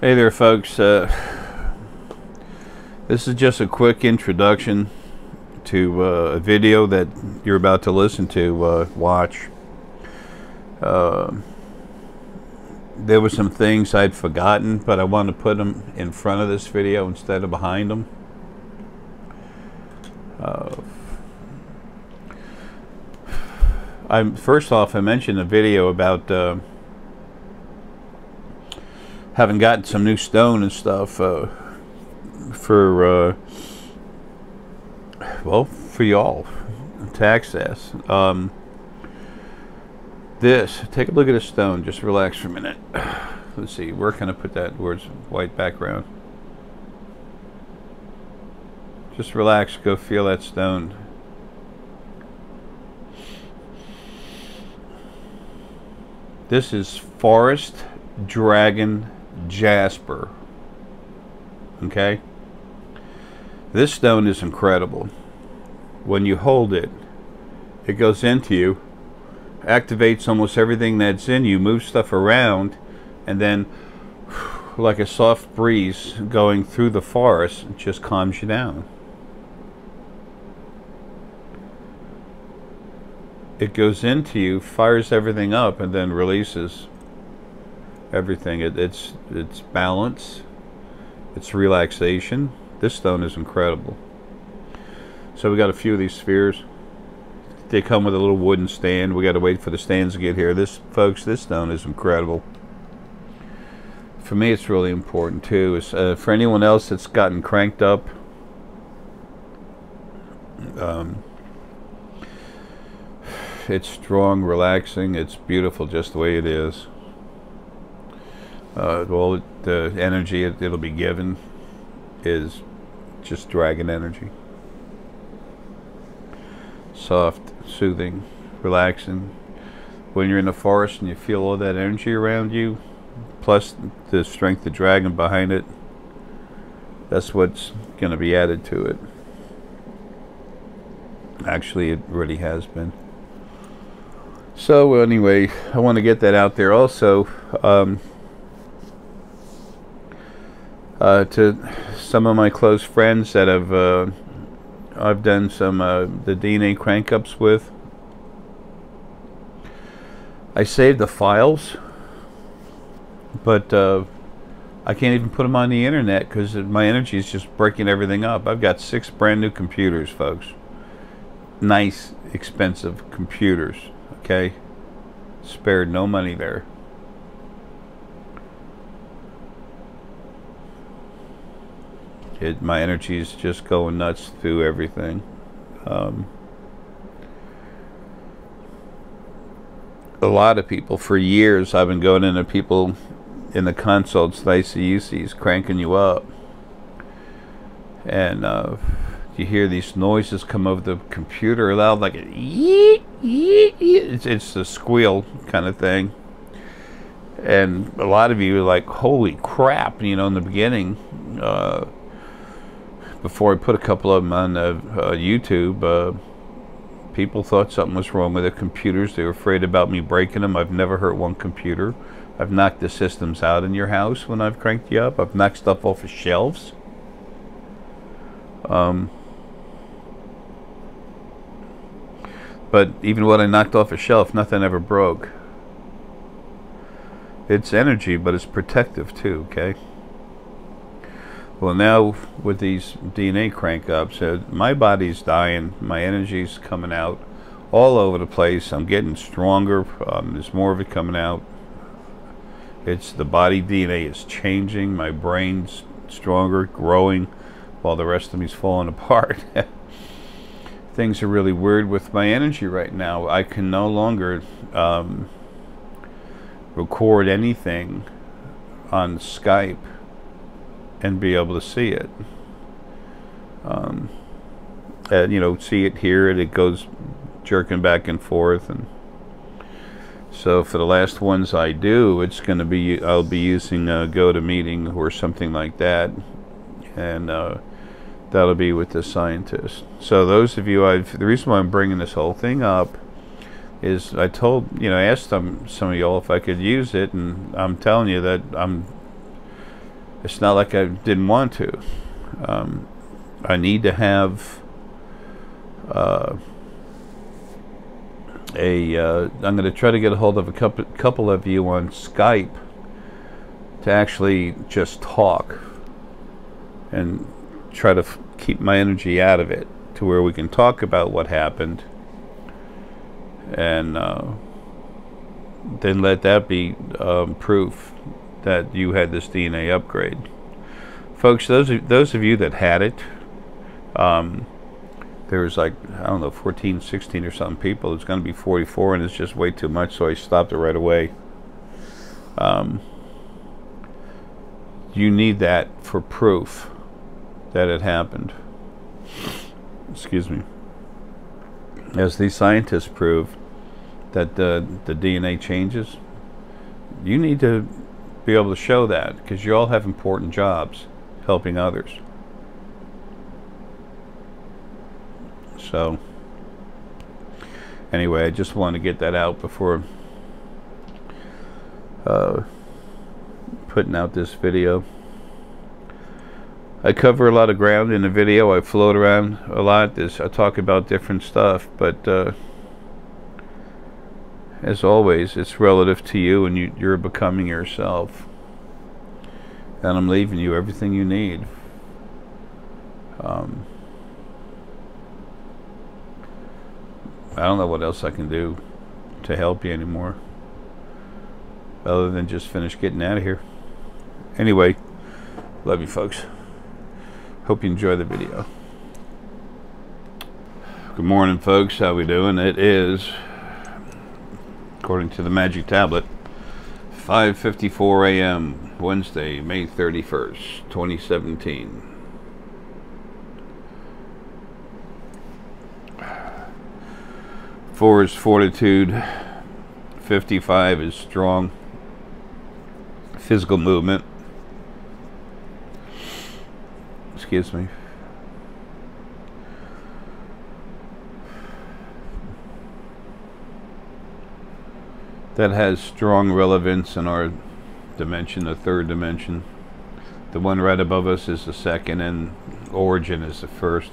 Hey there, folks. This is just a quick introduction to a video that you're about to listen to, watch. There were some things I'd forgotten, but I wanted to put them in front of this video instead of behind them. First off, I mentioned a video about having gotten some new stone and stuff for y'all to access. Take a look at a stone. Just relax for a minute. Let's see, where can I put that where it's white background? Just relax, go feel that stone. This is Forest Dragon Jasper. Okay, this stone is incredible. When you hold it, it goes into you, activates almost everything that's in you, moves stuff around, and then like a soft breeze going through the forest, it just calms you down. It goes into you, fires everything up, and then releases everything. It's balance, it's relaxation. This stone is incredible. So we got a few of these spheres. They come with a little wooden stand. We got to wait for the stands to get here. This stone is incredible. For me, it's really important too. It's, for anyone else that's gotten cranked up, it's strong, relaxing. It's beautiful just the way it is. All the energy it'll be given is just dragon energy. Soft, soothing, relaxing. When you're in the forest and you feel all that energy around you, plus the strength of dragon behind it, that's what's going to be added to it. Actually, it already has been. So anyway, I want to get that out there also. To some of my close friends that I've done some the DNA crank-ups with. I saved the files, but I can't even put them on the internet because my energy is just breaking everything up. I've got 6 brand new computers, folks. Nice, expensive computers. Okay, spared no money there. My energy is just going nuts through everything. A lot of people, for years, I've been going into people in the consults that I see cranking you up, and you hear these noises come over the computer loud, like a it's a squeal kind of thing. And a lot of you are like, holy crap, you know, in the beginning, before I put a couple of them on YouTube, people thought something was wrong with their computers. They were afraid about me breaking them. I've never hurt one computer. I've knocked the systems out in your house when I've cranked you up. I've knocked stuff off of shelves. But even when I knocked off a shelf, nothing ever broke. It's energy, but it's protective too, okay? Well, now with these DNA crank-ups, my body's dying, my energy's coming out all over the place. I'm getting stronger. There's more of it coming out. It's the body DNA is changing. My brain's stronger, growing, while the rest of me's falling apart. Things are really weird with my energy right now. I can no longer record anything on Skype and be able to see it. And you know, see it, hear it. It goes jerking back and forth, and so for the last ones I do, it's going to be, I'll be using GoToMeeting or something like that, and that'll be with the scientist. So those of you, the reason why I'm bringing this whole thing up is I told, I asked some of y'all if I could use it, and I'm telling you that It's not like I didn't want to. I need to have I'm going to try to get a hold of a couple of you on Skype to actually just talk and try to keep my energy out of it, to where we can talk about what happened, and then let that be proof that you had this DNA upgrade. Folks, those of you that had it, there was like, I don't know, 14, 16 or something people. It's going to be 44, and it's just way too much, so I stopped it right away. You need that for proof that it happened. Excuse me. As these scientists prove that the DNA changes, you need to be able to show that, because you all have important jobs helping others. So anyway, I just want to get that out before putting out this video. I cover a lot of ground in the video. I float around a lot. I talk about different stuff, but as always, it's relative to you, and you're becoming yourself. And I'm leaving you everything you need. I don't know what else I can do to help you anymore, other than just finish getting out of here. Anyway, love you folks. Hope you enjoy the video. Good morning, folks. How we doing? It is, according to the magic tablet, 5:54 a.m. Wednesday, May 31st, 2017. 4 is fortitude, 55 is strong physical movement. Excuse me. That has strong relevance in our dimension, the third dimension. The one right above us is the second, and origin is the first.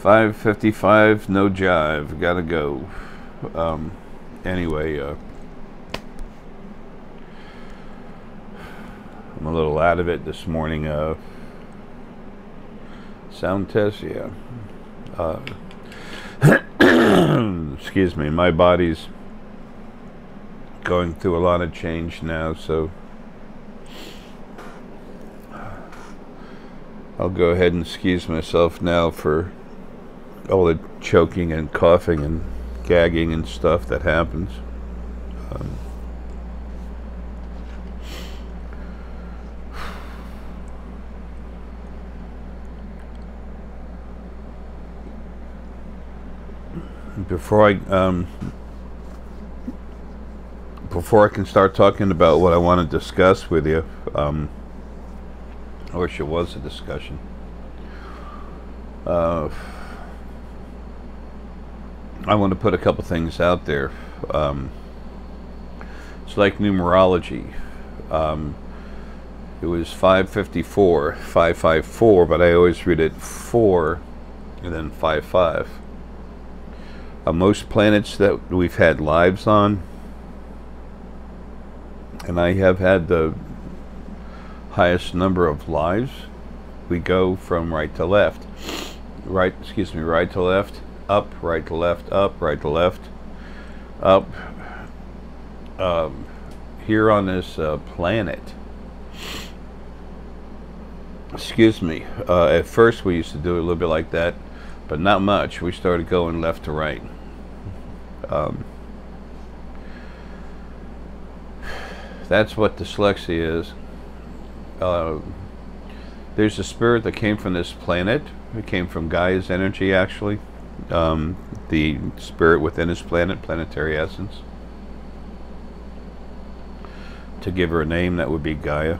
$5:55, no jive, gotta go. Anyway, I'm a little out of it this morning. Sound test, yeah. Excuse me, my body's going through a lot of change now, so I'll go ahead and excuse myself now for all the choking and coughing and gagging and stuff that happens. Before I can start talking about what I want to discuss with you, I wish it was a discussion. I want to put a couple things out there. It's like numerology. It was 554, 554, but I always read it 4 and then 55. Most planets that we've had lives on, and I have had the highest number of lives, we go from right to left. Right to left, up, right to left, up, right to left, up. Here on this planet, excuse me, at first we used to do it a little bit like that, but not much. We started going left to right. That's what dyslexia is. There's a spirit that came from this planet. It came from Gaia's energy, actually. The spirit within his planet, planetary essence. To give her a name, that would be Gaia.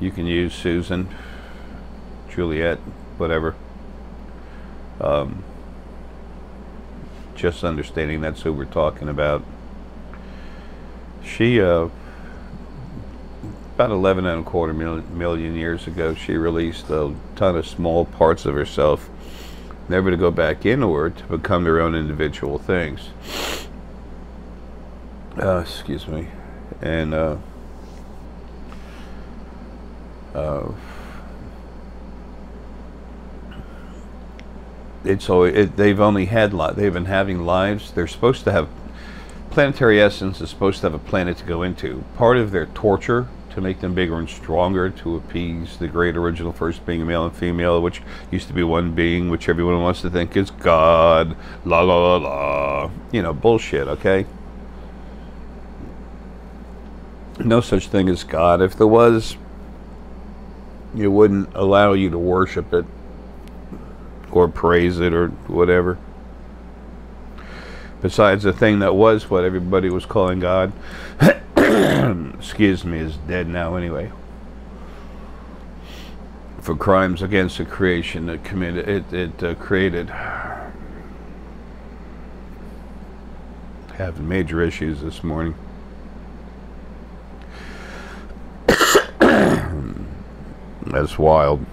You can use Susan, Juliet, whatever. just understanding that's who we're talking about. She, about 11.25 million years ago, she released a ton of small parts of herself, never to go back inward, to become their own individual things. Excuse me. And they've been having lives. They're supposed to have, planetary essence is supposed to have a planet to go into. Part of their torture to make them bigger and stronger, to appease the great original first being, male and female, which used to be one being, which everyone wants to think is God, la la la la, you know, bullshit, okay? No such thing as God. If there was, it wouldn't allow you to worship it or praise it or whatever. Besides, the thing that was what everybody was calling God, excuse me, is dead now anyway, for crimes against the creation that created. Having major issues this morning. That's wild.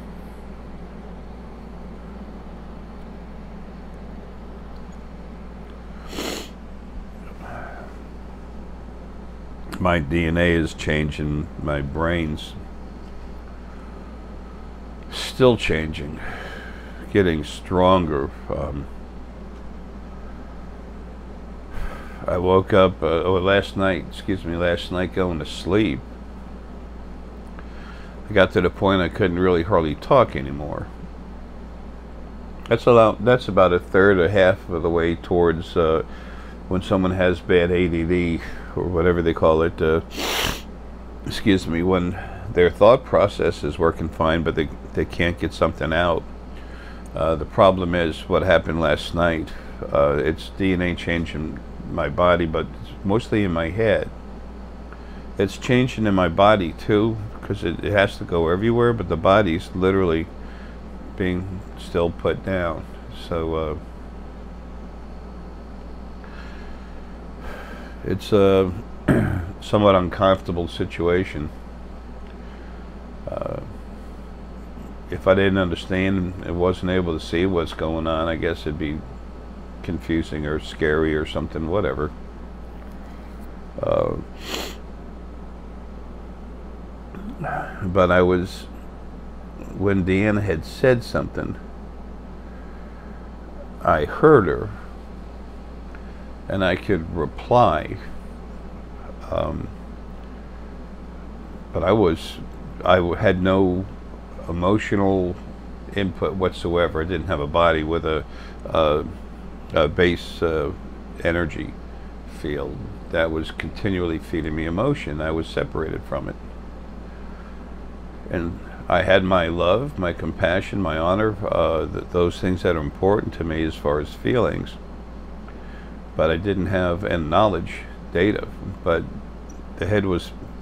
My DNA is changing, my brain's still changing, getting stronger. I woke up last night going to sleep. I got to the point I couldn't really hardly talk anymore. That's about a third or half of the way towards when someone has bad ADD, or whatever they call it, excuse me, when their thought process is working fine, but they can't get something out. The problem is what happened last night. It's DNA changing my body, but it's mostly in my head. It's changing in my body too, because it has to go everywhere, but the body's literally being still put down. So it's a somewhat uncomfortable situation. If I didn't understand and wasn't able to see what's going on, I guess it'd be confusing or scary or something, whatever. But when Deanna had said something, I heard her, and I could reply, but I had no emotional input whatsoever. I didn't have a body with a base energy field that was continually feeding me emotion. I was separated from it. And I had my love, my compassion, my honor, those things that are important to me as far as feelings. But I didn't have, and knowledge, data. But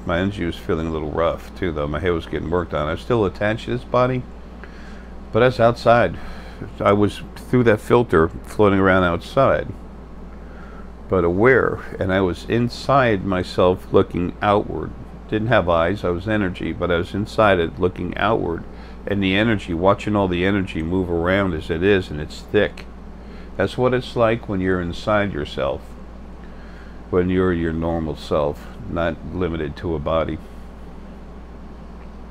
my energy was feeling a little rough too, though. My head was getting worked on. I was still attached to this body, but I was outside. I was through that filter, floating around outside, but aware, and I was inside myself looking outward. Didn't have eyes, I was energy, but I was inside it looking outward, and the energy, watching all the energy move around as it is, and it's thick. That's what it's like when you're inside yourself, when you're your normal self, not limited to a body.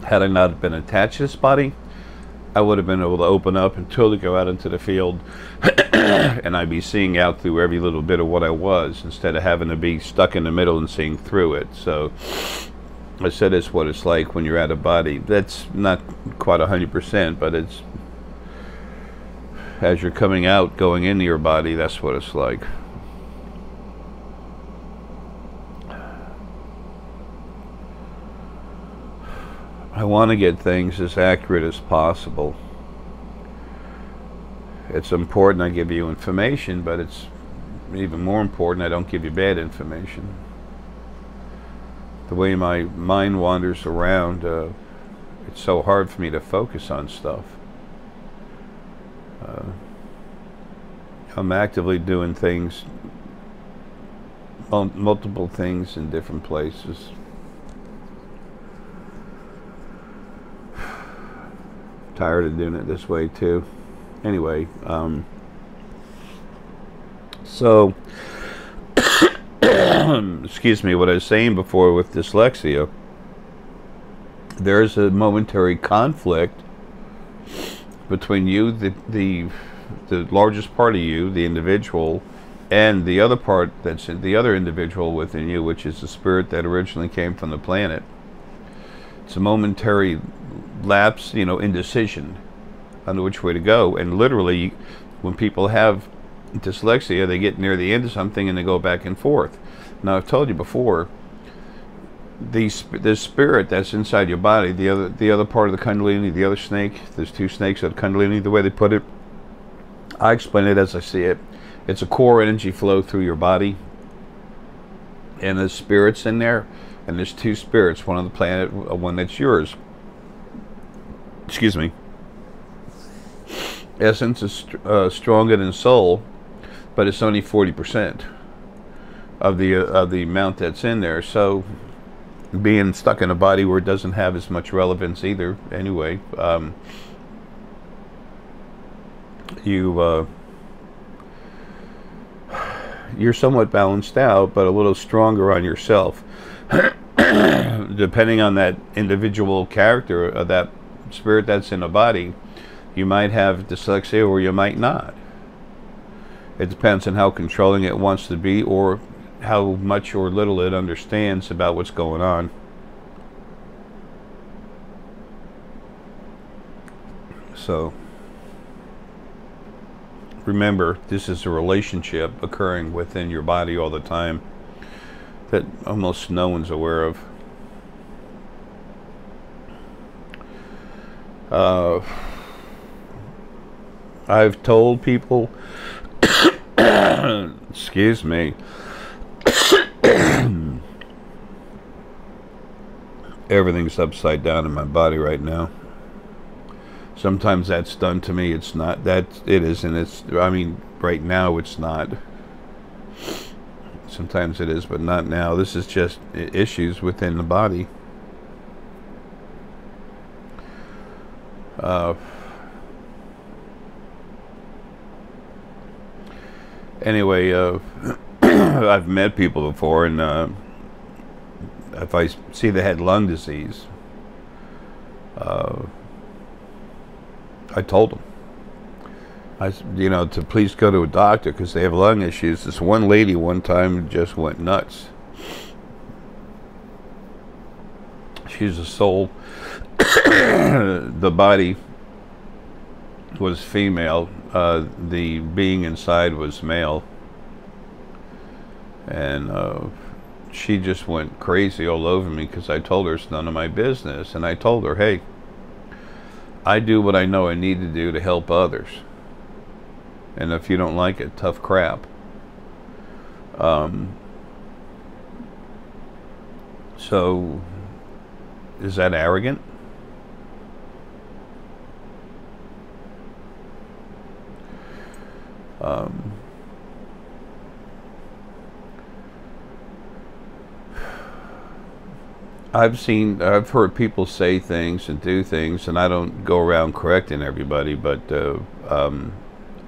Had I not been attached to this body, I would have been able to open up and totally go out into the field and I'd be seeing out through every little bit of what I was, instead of having to be stuck in the middle and seeing through it. So I said it's what it's like when you're out of body. That's not quite 100%, but it's as you're coming out, going into your body, that's what it's like. I want to get things as accurate as possible. It's important I give you information, but it's even more important I don't give you bad information. The way my mind wanders around, it's so hard for me to focus on stuff. I'm actively doing things, multiple things in different places. Tired of doing it this way too. Anyway, so excuse me, what I was saying before with dyslexia, there's a momentary conflict between you, the largest part of you, the individual, and the other part that's the other individual within you, which is the spirit that originally came from the planet. It's a momentary lapse, indecision on which way to go. And literally, when people have dyslexia, they get near the end of something and they go back and forth. Now, I've told you before, the spirit that's inside your body, the other part of the Kundalini, the other snake, there's two snakes of Kundalini, the way they put it, I explain it as I see it. It's a core energy flow through your body, and there's spirits in there, and there's two spirits, one on the planet, one that's yours. Excuse me. Essence is stronger than soul, but it's only 40% of the amount that's in there. So being stuck in a body where it doesn't have as much relevance either, anyway, you're somewhat balanced out, but a little stronger on yourself. Depending on that individual character of that spirit that's in a body, you might have dyslexia or you might not. It depends on how controlling it wants to be, or how much or little it understands about what's going on. So remember, this is a relationship occurring within your body all the time that almost no one's aware of. I've told people, excuse me, everything's upside down in my body right now. Sometimes that's done to me. It's not that it is, and it's, I mean, right now it's not. Sometimes it is, but not now. This is just issues within the body. Anyway, I've met people before, and if I see they had lung disease, I told them, to please go to a doctor because they have lung issues. This one lady one time just went nuts. She's a soul. The body was female. The being inside was male. And she just went crazy all over me because I told her it's none of my business. And I told her, hey, I do what I know I need to do to help others. And if you don't like it, tough crap. So, is that arrogant? I've heard people say things and do things, and I don't go around correcting everybody, but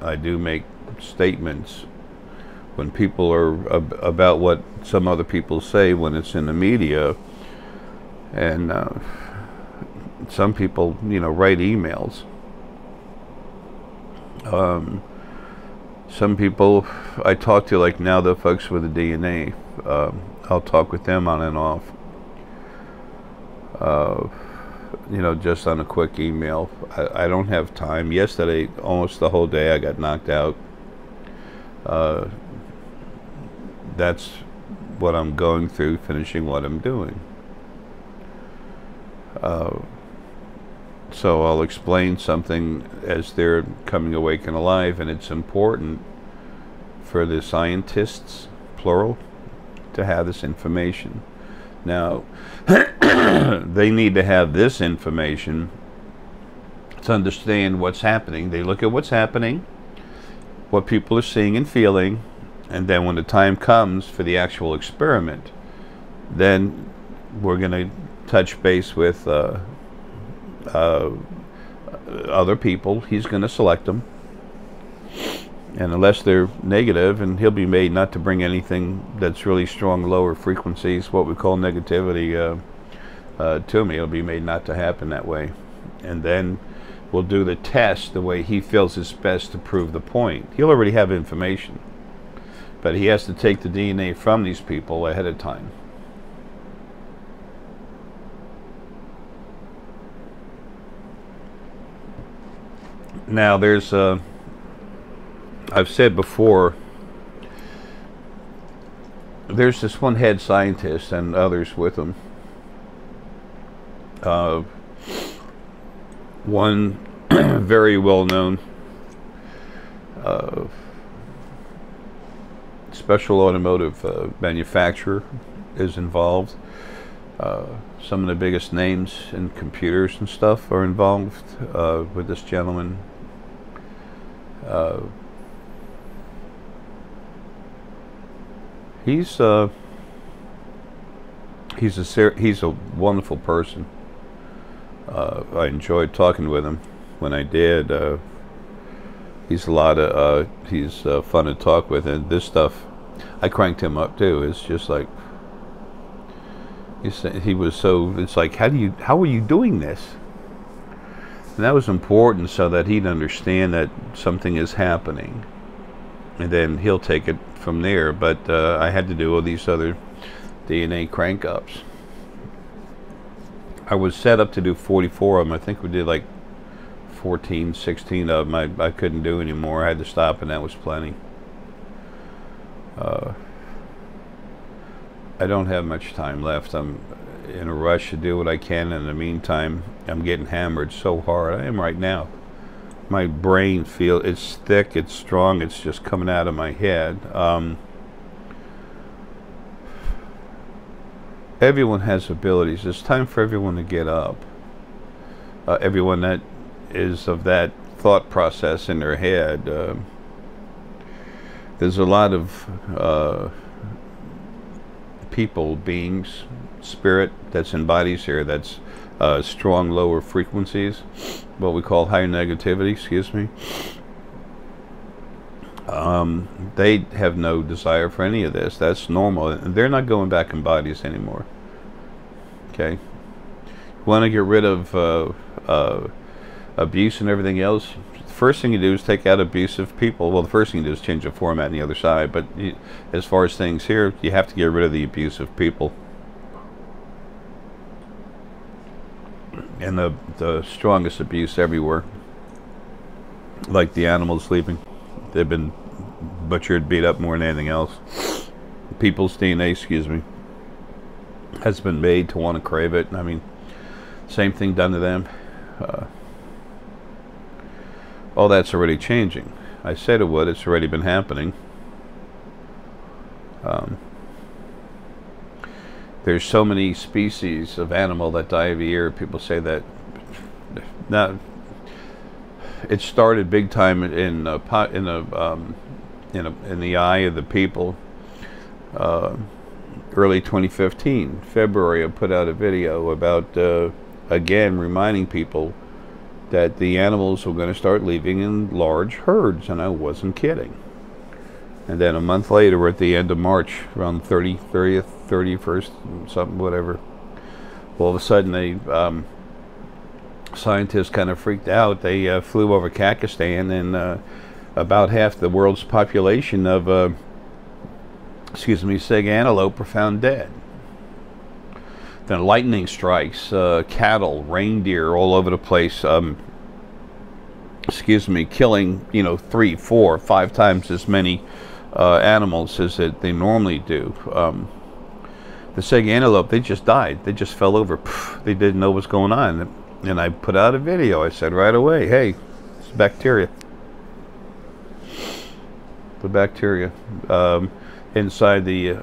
I do make statements when people are about what some other people say when it's in the media, and some people, write emails. Some people I talk to, like now the folks with the DNA, I'll talk with them on and off. Just on a quick email. I don't have time. Yesterday, almost the whole day, I got knocked out. That's what I'm going through, finishing what I'm doing. So I'll explain something as they're coming awake and alive, and it's important for the scientists, plural, to have this information. Now, they need to have this information to understand what's happening. They look at what's happening what people are seeing and feeling, and then when the time comes for the actual experiment, then we're going to touch base with other people. He's going to select them, and unless they're negative, and he'll be made not to bring anything that's really strong lower frequencies, what we call negativity, to me. It'll be made not to happen that way, and then we'll do the test the way he feels is best to prove the point. He'll already have information, but he has to take the DNA from these people ahead of time. Now there's I've said before, there's this one head scientist and others with him. One very well-known special automotive manufacturer is involved. Some of the biggest names in computers and stuff are involved with this gentleman. He's a wonderful person. I enjoyed talking with him when I did. He's fun to talk with, and this stuff, I cranked him up too. It's just like he was so. It's like, how are you doing this? And that was important so that he'd understand that something is happening, and then he'll take it from there. But I had to do all these other DNA crank ups. I was set up to do 44 of them. I think we did like 14, 16 of them. I couldn't do anymore. I had to stop, and that was plenty. I don't have much time left. I'm in a rush to do what I can. In the meantime, I'm getting hammered so hard. I am right now. My brain it's thick, it's strong, it's just coming out of my head. Everyone has abilities. It's time for everyone to get up. Everyone that is of that thought process in their head. There's a lot of people, beings, spirit that's in bodies here that's strong lower frequencies, what we call high negativity, excuse me. They have no desire for any of this. That's normal, and they're not going back in bodies anymore. Okay, you want to get rid of abuse and everything else. The first thing you do is take out abusive people. Well, the first thing you do is change the format on the other side, but as far as things here, you have to get rid of the abusive people. And the strongest abuse everywhere, like the animals sleeping, they've been butchered, beat up more than anything else. People's DNA, excuse me, has been made to want to crave it. I mean, same thing done to them. All that's already changing. I said it would. It's already been happening. There's so many species of animal that die every year. People say that it started big time in the eye of the people. Early 2015, February, I put out a video about again reminding people that the animals were going to start leaving in large herds, and I wasn't kidding. And then a month later, we're at the end of March, around 30th, 31st, something, whatever. All of a sudden, scientists kind of freaked out. They flew over Pakistan, and about half the world's population of, seg antelope were found dead. Then lightning strikes, cattle, reindeer, all over the place. Killing 3, 4, 5 times as many animals as they normally do. The seg antelope, they just died. They just fell over. They didn't know what's going on. And I put out a video. I said right away, hey, it's bacteria. The bacteria inside the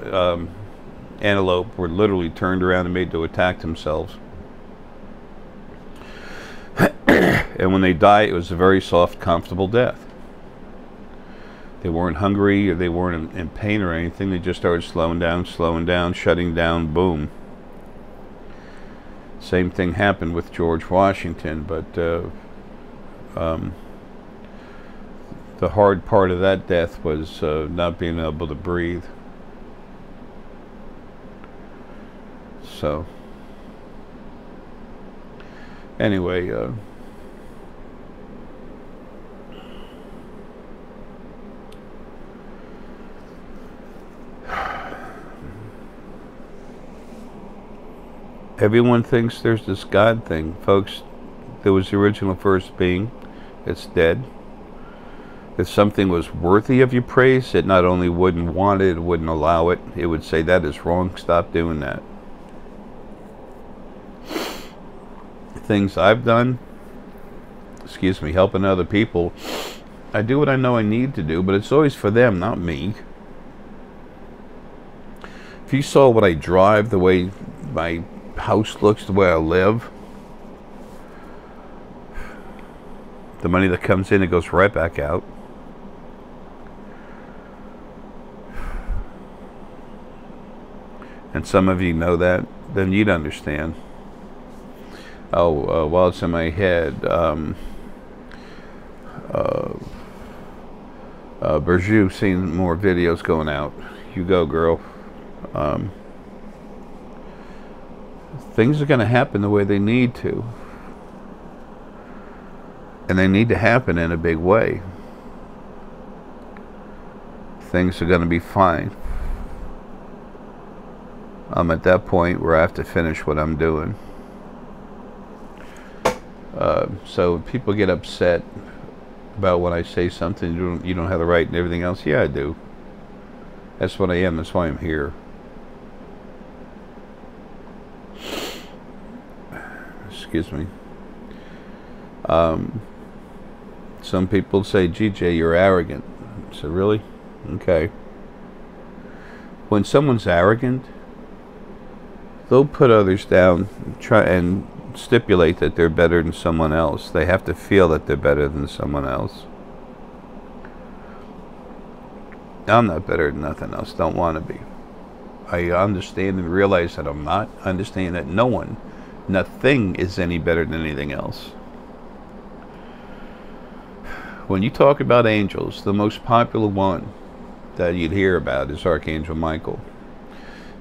antelope were literally turned around and made to attack themselves. And when they die, it was a very soft, comfortable death. They weren't hungry or they weren't in pain or anything. They just started slowing down, shutting down, boom. Same thing happened with George Washington, but the hard part of that death was not being able to breathe. So, anyway, everyone thinks there's this God thing. Folks, there was the original first being. It's dead. If something was worthy of your praise, it not only wouldn't want it, it wouldn't allow it. It would say, that is wrong, stop doing that. Things I've done, excuse me, helping other people, I do what I know I need to do, but it's always for them, not me. If you saw what I drive, the way my house looks, the way I live, the money that comes in, it goes right back out. And some of you know that, then you'd understand. Oh, while it's in my head, Berjou, seen more videos going out. You go, girl. Things are going to happen the way they need to. And they need to happen in a big way. Things are going to be fine. I'm at that point where I have to finish what I'm doing. So people get upset about when I say something, you don't have the right and everything else. Yeah, I do. That's what I am. That's why I'm here. Excuse me. Some people say, GJ, you're arrogant. I said, really? Okay. When someone's arrogant, they'll put others down, try and stipulate that they're better than someone else. They have to feel that they're better than someone else. I'm not better than nothing else. Don't want to be. I understand and realize that I'm not. I understand that no one, nothing is any better than anything else. When you talk about angels, the most popular one that you'd hear about is Archangel Michael.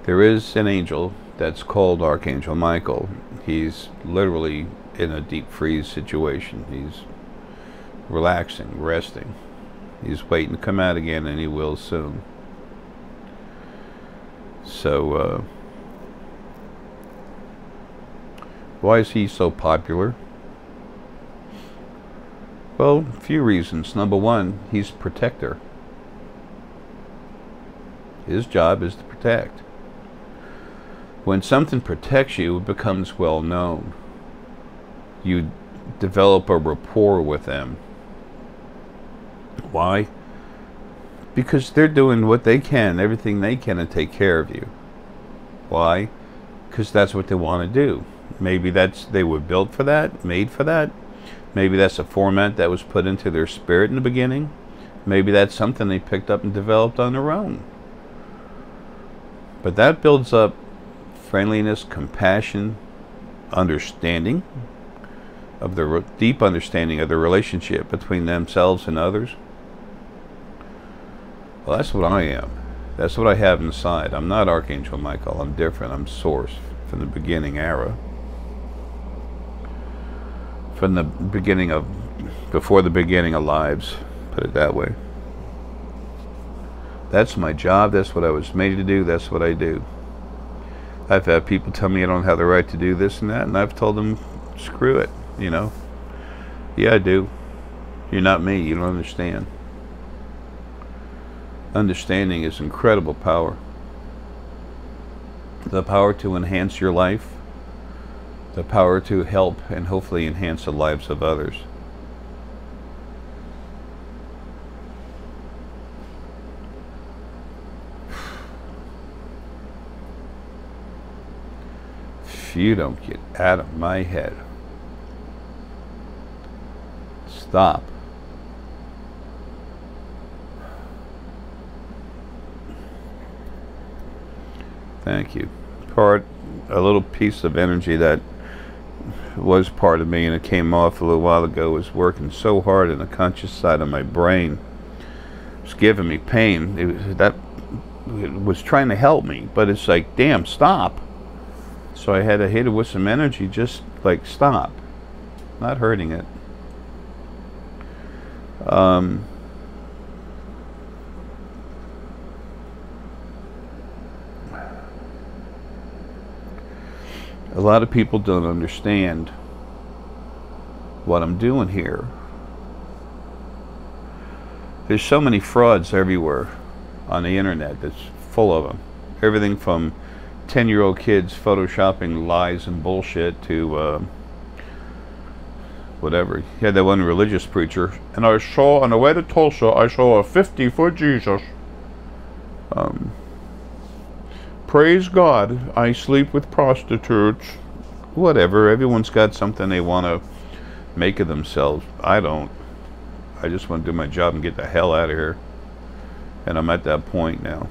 There is an angel that's called Archangel Michael. He's literally in a deep freeze situation. He's relaxing, resting. He's waiting to come out again, and he will soon. So, why is he so popular? Well, a few reasons. Number one, he's a protector. His job is to protect. When something protects you, it becomes well known. You develop a rapport with them. Why? Because they're doing what they can, everything they can, to take care of you. Why? Because that's what they want to do. Maybe they were built for that, made for that. Maybe that's a format that was put into their spirit in the beginning. Maybe that's something they picked up and developed on their own. But that builds up friendliness, compassion, understanding of the deep understanding of the relationship between themselves and others. Well, that's what I am. That's what I have inside. I'm not Archangel Michael. I'm different. I'm Source from the beginning era. From the beginning of, before the beginning of lives, put it that way. That's my job. That's what I was made to do. That's what I do. I've had people tell me I don't have the right to do this and that, and I've told them, screw it, you know. Yeah, I do. You're not me. You don't understand. Understanding is incredible power. The power to enhance your life. The power to help and hopefully enhance the lives of others. If you don't get out of my head, stop. Thank you. A little piece of energy that was part of me and it came off a little while ago was working so hard in the conscious side of my brain. It was giving me pain. It was trying to help me, but it's like, damn, stop. So I had to hit it with some energy, just like, stop. Not hurting it. A lot of people don't understand what I'm doing here. There's so many frauds everywhere on the internet that's full of them. Everything from 10-year-old kids photoshopping lies and bullshit to whatever. You had that one religious preacher, and I saw on the way to Tulsa, I saw a 50 for Jesus. Praise God, I sleep with prostitutes. Whatever, everyone's got something they want to make of themselves. I don't. I just want to do my job and get the hell out of here. And I'm at that point now.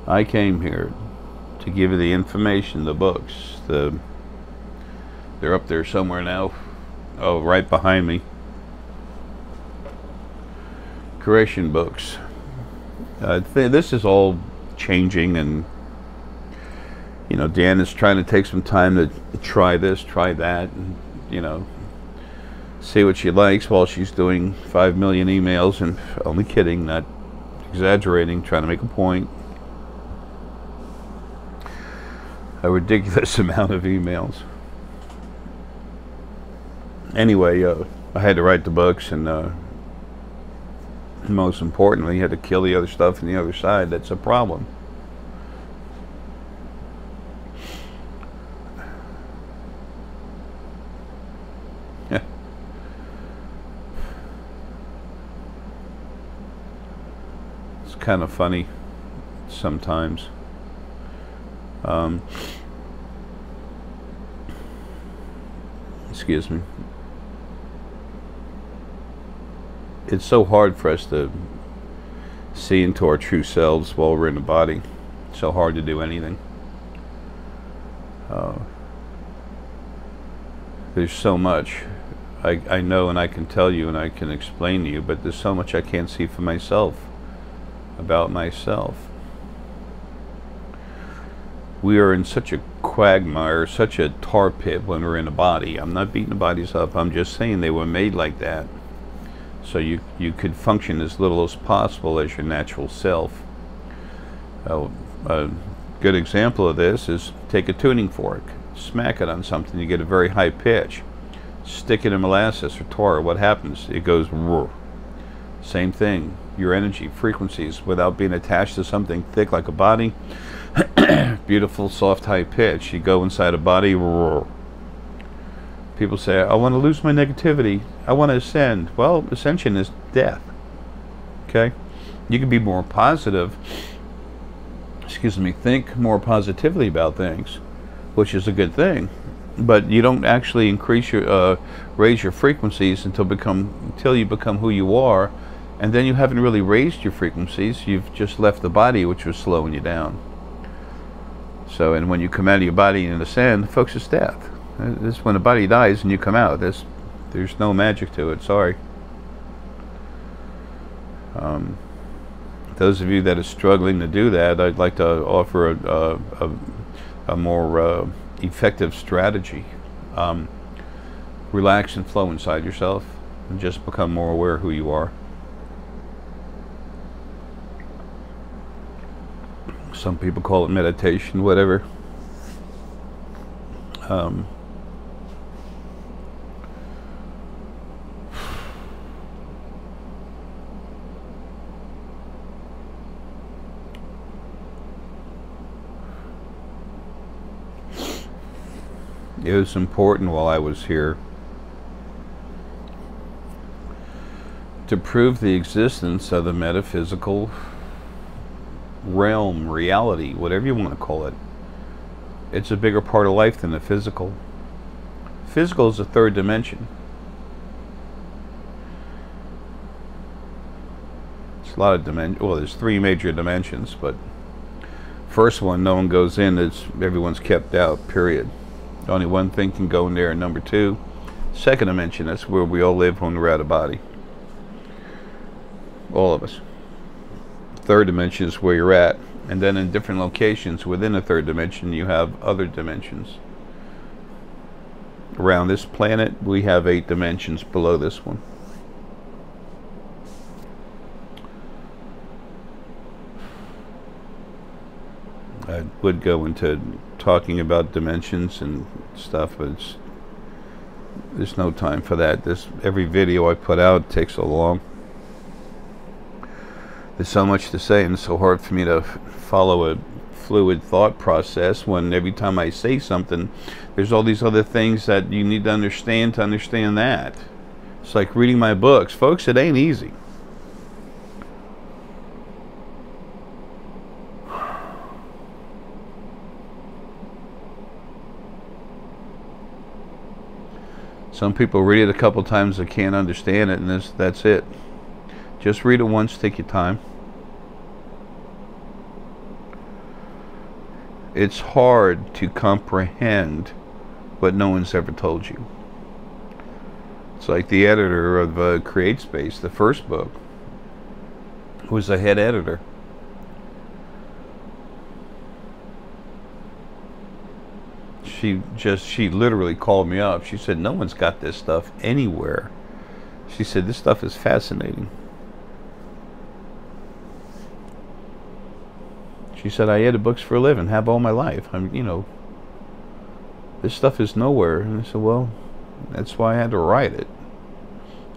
I came here to give you the information, the books, they're up there somewhere now. Oh, right behind me. Creation books. This is all changing, and you know, Dan is trying to take some time to try this, try that, and you know, see what she likes while she's doing 5 million emails, and only kidding, not exaggerating, trying to make a point. A ridiculous amount of emails. Anyway, I had to write the books, and most importantly, you had to kill the other stuff on the other side. That's a problem. Yeah. It's kind of funny sometimes. Excuse me. It's so hard for us to see into our true selves while we're in the body. It's so hard to do anything. There's so much I know, and I can tell you, and I can explain to you, but there's so much I can't see for myself, about myself. We are in such a quagmire, such a tar pit when we're in a body. I'm not beating the bodies up. I'm just saying they were made like that. So you could function as little as possible as your natural self. A good example of this is take a tuning fork, smack it on something, you get a very high pitch. Stick it in molasses or tar, what happens? It goes roar. Same thing. Your energy, frequencies, without being attached to something thick like a body, beautiful, soft, high pitch. You go inside a body, roar. People say, I want to lose my negativity. I want to ascend. Well, ascension is death. Okay? You can be more positive, excuse me, think more positively about things, which is a good thing. But you don't actually increase your, raise your frequencies until you become who you are. And then you haven't really raised your frequencies. You've just left the body, which was slowing you down. So, and when you come out of your body and ascend, folks, it's death. This is when the body dies and you come out. There's no magic to it. Sorry. Those of you that are struggling to do that, I'd like to offer a more effective strategy. Relax and flow inside yourself, and just become more aware of who you are. Some people call it meditation, whatever. It was important while I was here to prove the existence of the metaphysical realm, reality, whatever you want to call it. It's a bigger part of life than the physical. Metaphysical is a third dimension. It's a lot of dimensions. Well, there's 3 major dimensions, but first one, no one goes in. It's everyone's kept out. Period. Only one thing can go in there. And number 2, second dimension. That's where we all live when we're out of body. All of us. Third dimension is where you're at. And then in different locations within the third dimension, you have other dimensions. Around this planet, we have 8 dimensions below this one. I would go into talking about dimensions and stuff, but there's no time for that. Every video I put out takes so long. There's so much to say, and it's so hard for me to follow a fluid thought process when every time I say something, there's all these other things that you need to understand that. It's like reading my books. Folks, it ain't easy. Some people read it a couple times, they can't understand it, and that's it. Just read it once, take your time. It's hard to comprehend what no one's ever told you. It's like the editor of Create Space, the first book, was the head editor. She literally called me up. She said, no one's got this stuff anywhere. She said, this stuff is fascinating. She said, I edit books for a living, have all my life. This stuff is nowhere. And I said, well, that's why I had to write it.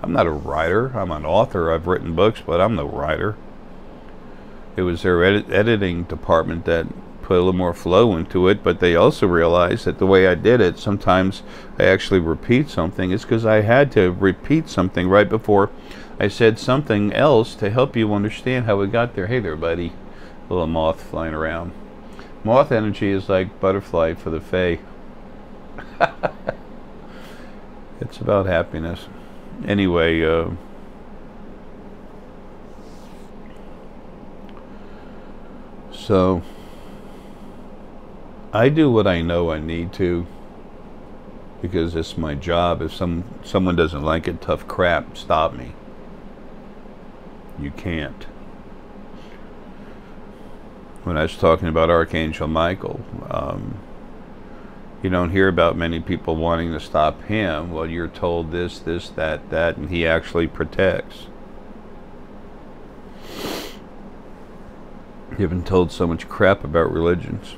I'm not a writer. I'm an author. I've written books, but I'm no writer. It was their editing department that put a little more flow into it, but they also realized that the way I did it, sometimes I actually repeat something. It's because I had to repeat something right before I said something else to help you understand how it got there. Hey there, buddy. A little moth flying around. Moth energy is like butterfly for the fae. It's about happiness. Anyway, so I do what I know I need to because it's my job. If someone doesn't like it, tough crap, stop me. You can't. When I was talking about Archangel Michael, you don't hear about many people wanting to stop him. Well, you're told this, that, and he actually protects. You've been told so much crap about religions.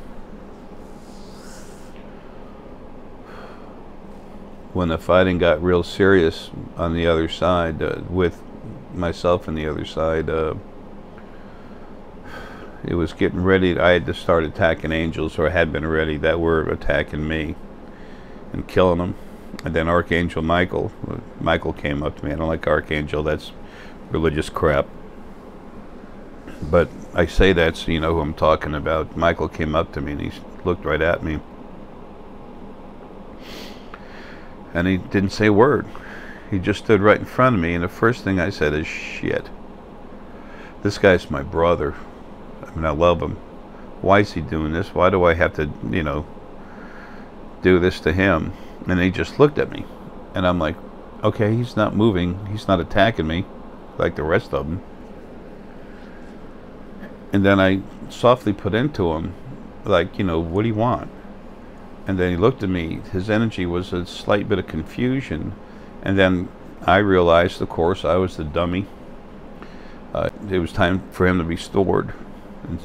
When the fighting got real serious on the other side, with myself and the other side, it was getting ready. I had to start attacking angels, or had been ready, that were attacking me and killing them. And then Archangel Michael came up to me. I don't like Archangel, that's religious crap. But I say that so you know who I'm talking about. Michael came up to me and he looked right at me. And he didn't say a word. He just stood right in front of me, and the first thing I said is, shit. This guy's my brother. I mean, I love him. Why is he doing this? Why do I have to, do this to him? And he just looked at me. And I'm like, okay, he's not moving. He's not attacking me like the rest of them. And then I softly put into him, like, what do you want? And then he looked at me. His energy was a slight bit of confusion. And then I realized, of course, I was the dummy. It was time for him to be stored. And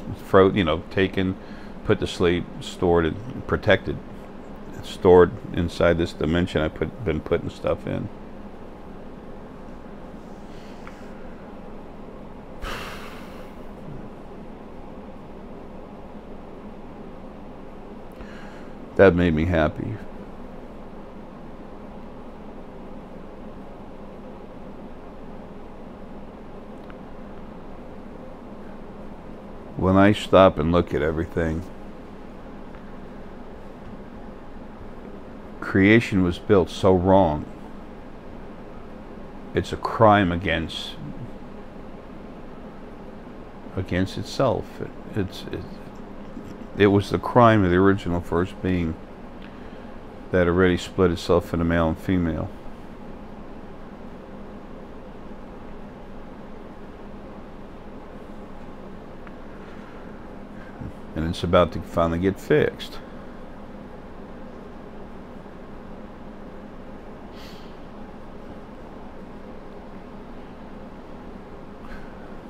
taken, put to sleep, stored, and protected. Stored inside this dimension I've been putting stuff in. That made me happy. When I stop and look at everything, creation was built so wrong. It's a crime against itself. It was the crime of the original first being that already split itself into male and female. And it's about to finally get fixed.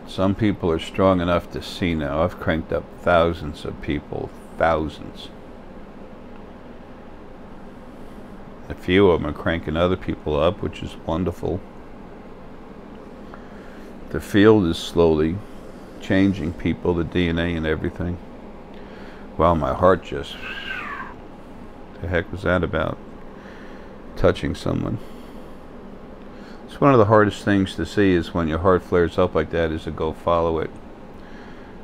Some people are strong enough to see now. I've cranked up thousands of people, thousands. A few of them are cranking other people up, which is wonderful. The field is slowly changing people, the DNA and everything. Wow, my heart just... the heck was that about? Touching someone. It's one of the hardest things to see is when your heart flares up like that, is to go follow it.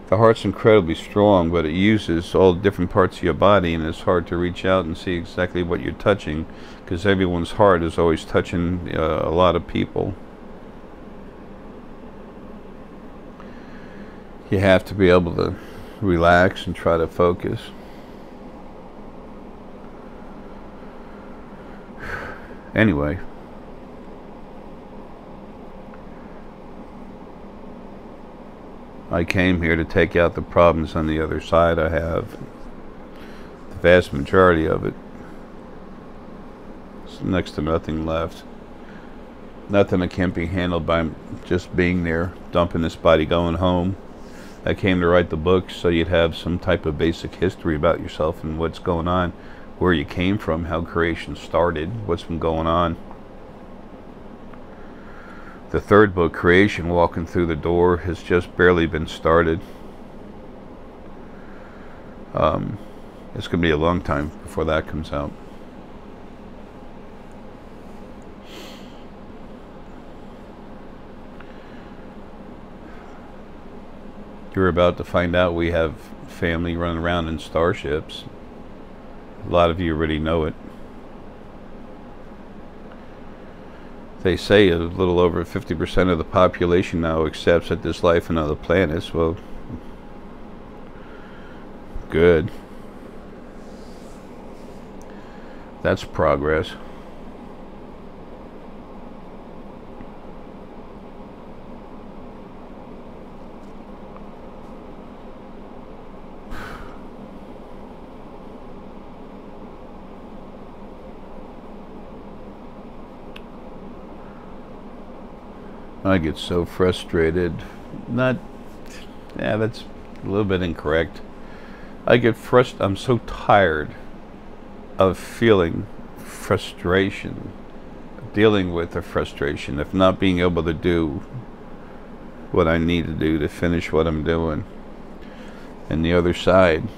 The heart's incredibly strong, but it uses all different parts of your body, and it's hard to reach out and see exactly what you're touching, because everyone's heart is always touching a lot of people. You have to be able to relax and try to focus. Anyway. I came here to take out the problems on the other side. I have the vast majority of it. There's next to nothing left. Nothing that can't be handled by just being there, dumping this body, going home. I came to write the book so you'd have some type of basic history about yourself and what's going on, where you came from, how creation started, what's been going on. The third book, Creation, Walking Through the Door, has just barely been started. It's going to be a long time before that comes out. You're about to find out we have family running around in starships. A lot of you already know it. They say a little over 50% of the population now accepts that there's life on other planets. Well, good. That's progress. I get so frustrated. That's a little bit incorrect. I'm so tired of feeling frustration, dealing with the frustration of not being able to do what I need to do to finish what I'm doing. And the other side,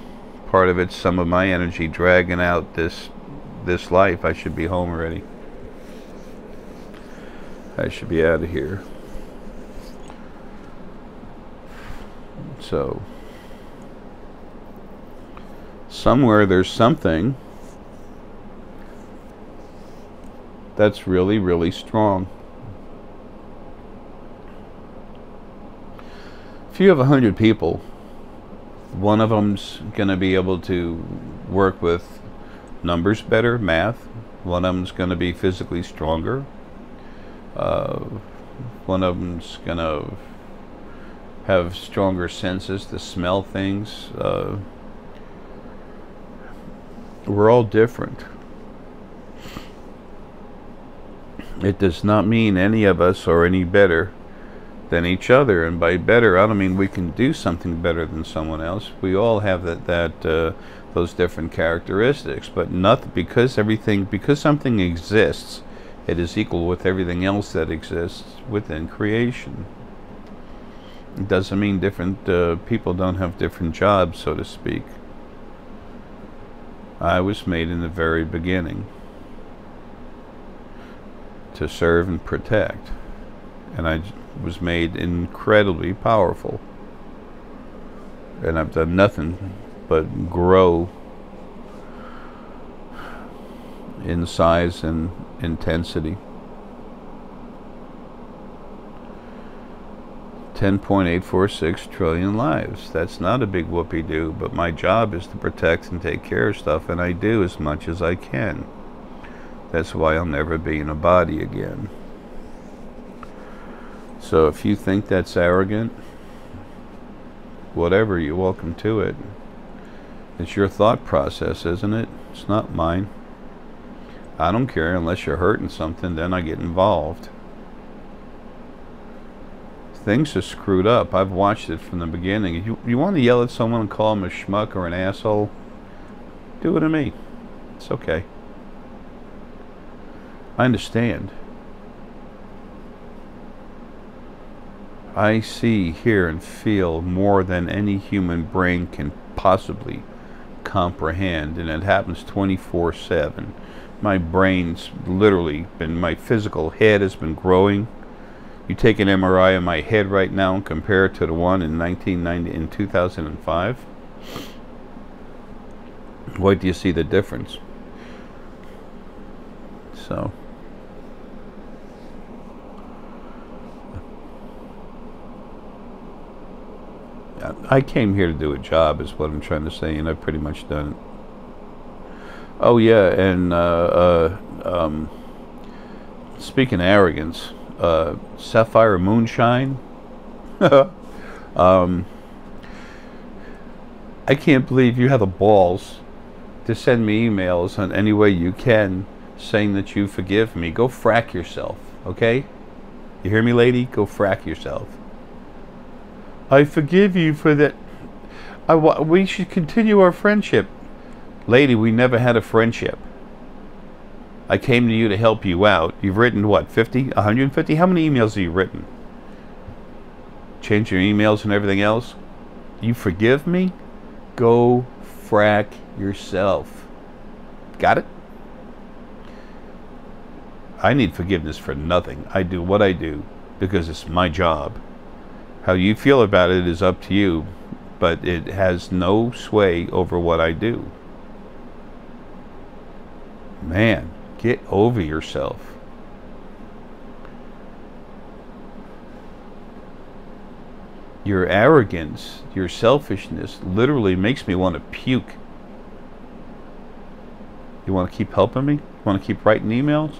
part of it's some of my energy dragging out this life. I should be home already. I should be out of here. So, somewhere there's something that's really, really strong. If you have 100 people, one of them's going to be able to work with numbers better, math. One of them's going to be physically stronger. One of them's going to have stronger senses to smell things. We're all different. It does not mean any of us are any better than each other, and by better I don't mean we can do something better than someone else. We all have those different characteristics, but not because something exists, it is equal with everything else that exists within creation. It doesn't mean different people don't have different jobs, so to speak. I was made in the very beginning to serve and protect, and I was made incredibly powerful, and I've done nothing but grow in size and intensity. 10.846 trillion lives. That's not a big whoopee-doo, but my job is to protect and take care of stuff, and I do as much as I can. That's why I'll never be in a body again. So if you think that's arrogant, whatever, you're welcome to it. It's your thought process, isn't it? It's not mine. I don't care unless you're hurting something, then I get involved. Things are screwed up. I've watched it from the beginning. You want to yell at someone and call them a schmuck or an asshole? Do it to me. It's okay. I understand. I see, hear, and feel more than any human brain can possibly comprehend, and it happens 24/7. My brain's literally been, my physical head has been growing. You take an MRI of my head right now and compare it to the one in 2005. What do you see the difference? So I came here to do a job, is what I'm trying to say, and I've pretty much done it. Oh yeah, and speaking of arrogance, Sapphire Moonshine. I can't believe you have the balls to send me emails on any way you can saying that you forgive me. Go frack yourself, okay? You hear me, lady? Go frack yourself. I forgive you for that. We should continue our friendship. Lady, we never had a friendship. I came to you to help you out. You've written, what, 50? 150? How many emails have you written? Change your emails and everything else? You forgive me? Go frack yourself. Got it? I need forgiveness for nothing. I do what I do because it's my job. How you feel about it is up to you, but it has no sway over what I do. Man, get over yourself. Your arrogance, your selfishness literally makes me want to puke. You want to keep helping me? You want to keep writing emails?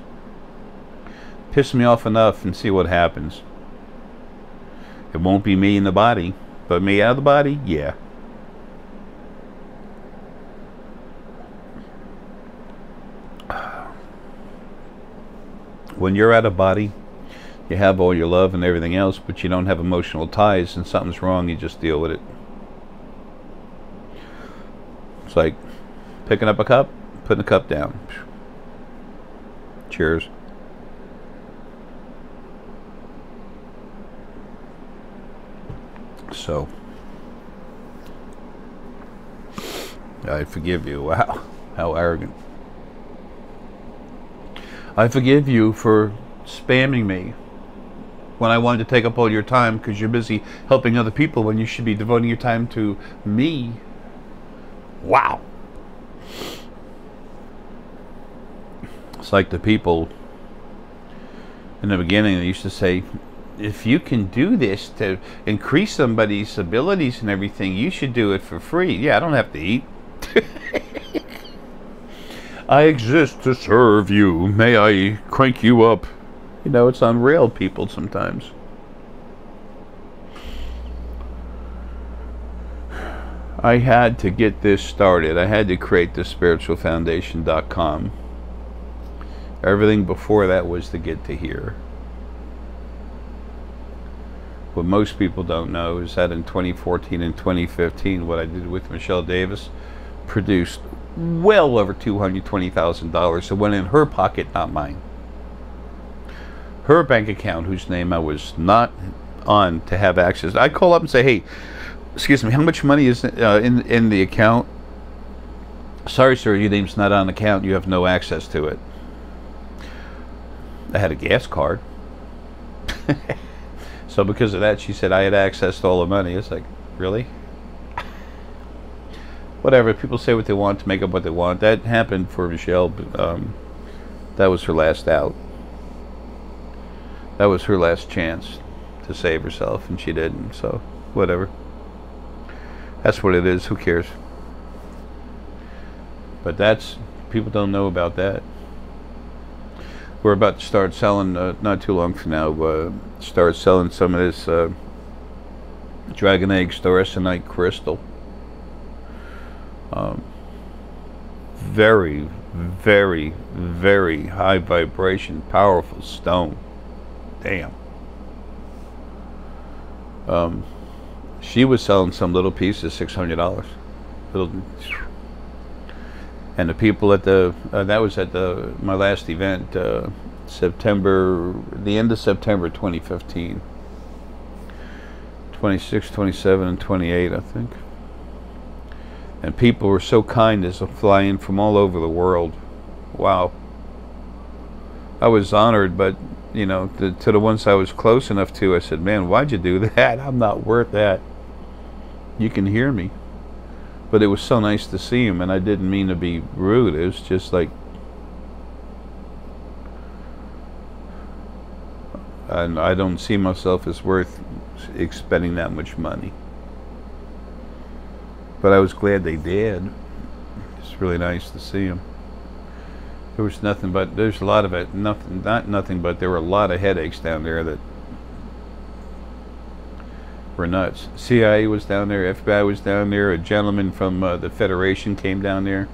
Piss me off enough and see what happens. It won't be me in the body, but me out of the body, yeah. When you're out of body, you have all your love and everything else, but you don't have emotional ties, and something's wrong, you just deal with it. It's like picking up a cup, putting a cup down. Cheers. So, I forgive you. Wow, how arrogant. I forgive you for spamming me when I wanted to take up all your time because you're busy helping other people when you should be devoting your time to me. Wow. It's like the people in the beginning, they used to say, if you can do this to increase somebody's abilities and everything, you should do it for free. Yeah, I don't have to eat. I exist to serve you. May I crank you up? You know, it's unreal, people, sometimes. I had to get this started. I had to create the spiritualfoundation.com. Everything before that was to get to here. What most people don't know is that in 2014 and 2015, what I did with Michelle Davis produced well over $220,000. So went in her pocket, not mine. Her bank account, whose name I was not on to have access. I call up and say, hey, excuse me, how much money is in the account? Sorry, sir, your name's not on the account. You have no access to it. I had a gas card. So because of that, she said I had access to all the money. It's like, really? Whatever, people say what they want to make up what they want. That happened for Michelle, but That was her last out. That was her last chance to save herself, and she didn't, so whatever. That's what it is. Who cares? But that's, people don't know about that. We're about to start selling, not too long from now, start selling some of this dragon egg fluorescent crystal. Very, very, very high vibration, powerful stone. Damn. She was selling some little pieces, $600. Little, and the people at the that was at my last event, September, the end of September 2015, 26, 27, and 28, I think. And people were so kind as to fly in from all over the world. Wow. I was honored, but you know, to the ones I was close enough to, I said, man, why'd you do that? I'm not worth that. You can hear me. But it was so nice to see him, and I didn't mean to be rude. It was just like, and I don't see myself as worth expending that much money. But I was glad they did. It's really nice to see him. There was nothing but, there's a lot of it, not nothing but there were a lot of headaches down there that were nuts. CIA was down there, FBI was down there, a gentleman from the Federation came down there,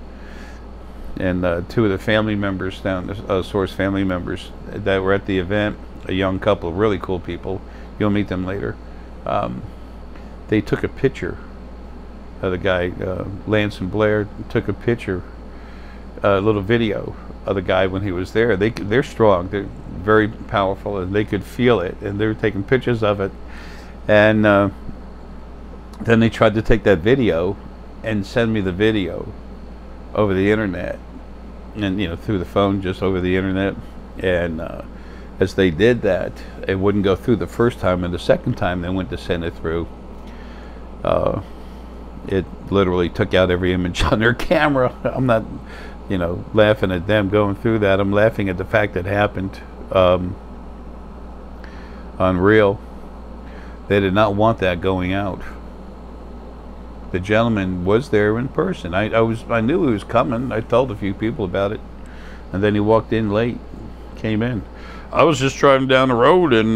and two of the family members down, Source family members that were at the event, a young couple, really cool people, you'll meet them later. They took a picture of the guy, Lance and Blair, took a picture, a little video of the guy when he was there. They're strong, they're very powerful, and they could feel it, and they were taking pictures of it. And then they tried to take that video and send me the video over the internet, and you know, through the phone, just over the internet. And as they did that, it wouldn't go through the first time, and the second time they went to send it through, it literally took out every image on their camera. I'm not, you know, laughing at them going through that. I'm laughing at the fact that it happened. Unreal. They did not want that going out. The gentleman was there in person. I knew he was coming. I told a few people about it, and then he walked in late. Came in. I was just driving down the road, and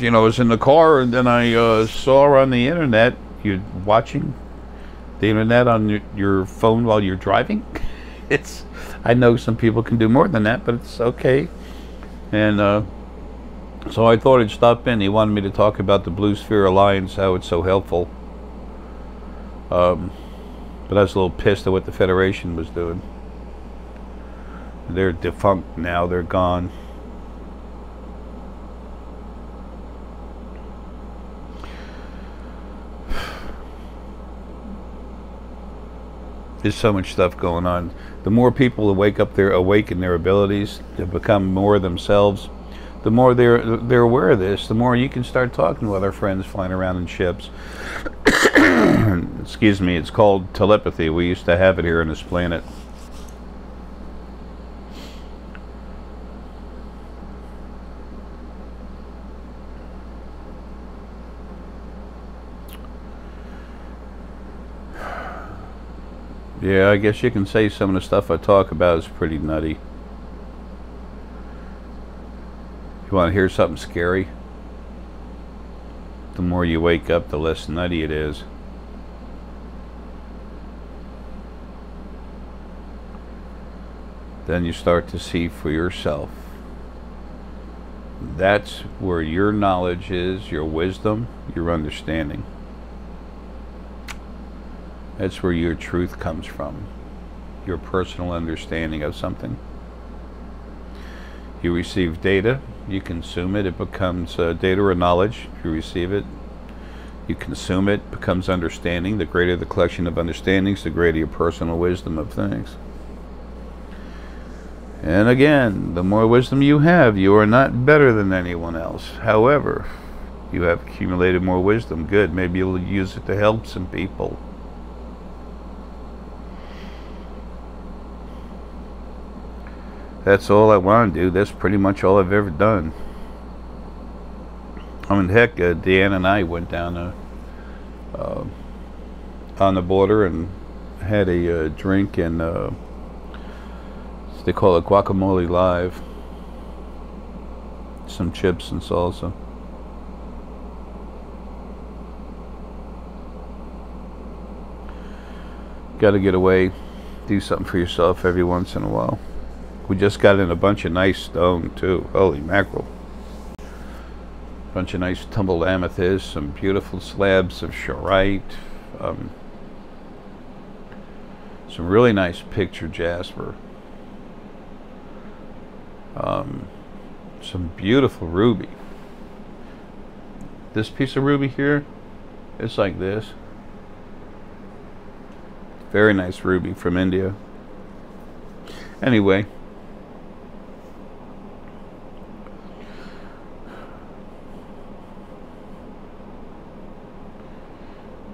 you know, I was in the car, and then I saw her on the internet. You're watching the internet on your phone while you're driving. It's, I know some people can do more than that, but it's okay. And so I thought I'd stop in. He wanted me to talk about the Blue Sphere Alliance, how it's so helpful. But I was a little pissed at what the Federation was doing. They're defunct now. They're gone. There's so much stuff going on. The more people awaken their abilities to become more themselves, the more they're aware of this, the more you can start talking to other friends flying around in ships. Excuse me, it's called telepathy. We used to have it here on this planet. Yeah, I guess you can say some of the stuff I talk about is pretty nutty. You want to hear something scary? The more you wake up, the less nutty it is. Then you start to see for yourself. That's where your knowledge is, your wisdom, your understanding. That's where your truth comes from, your personal understanding of something. You receive data, you consume it, it becomes data or knowledge. You receive it, you consume it, becomes understanding. The greater the collection of understandings, the greater your personal wisdom of things. And again, the more wisdom you have, you are not better than anyone else. However, you have accumulated more wisdom. Good, maybe you'll use it to help some people. That's all I want to do. That's pretty much all I've ever done. I mean, heck, Deanna and I went down on the border and had a drink and they call it guacamole live. Some chips and salsa. Got to get away, do something for yourself every once in a while. We just got in a bunch of nice stone too. Holy mackerel. Bunch of nice tumbled amethyst, some beautiful slabs of charoite, some really nice picture jasper, some beautiful ruby. This piece of ruby here, it's like this. Very nice ruby from India. Anyway,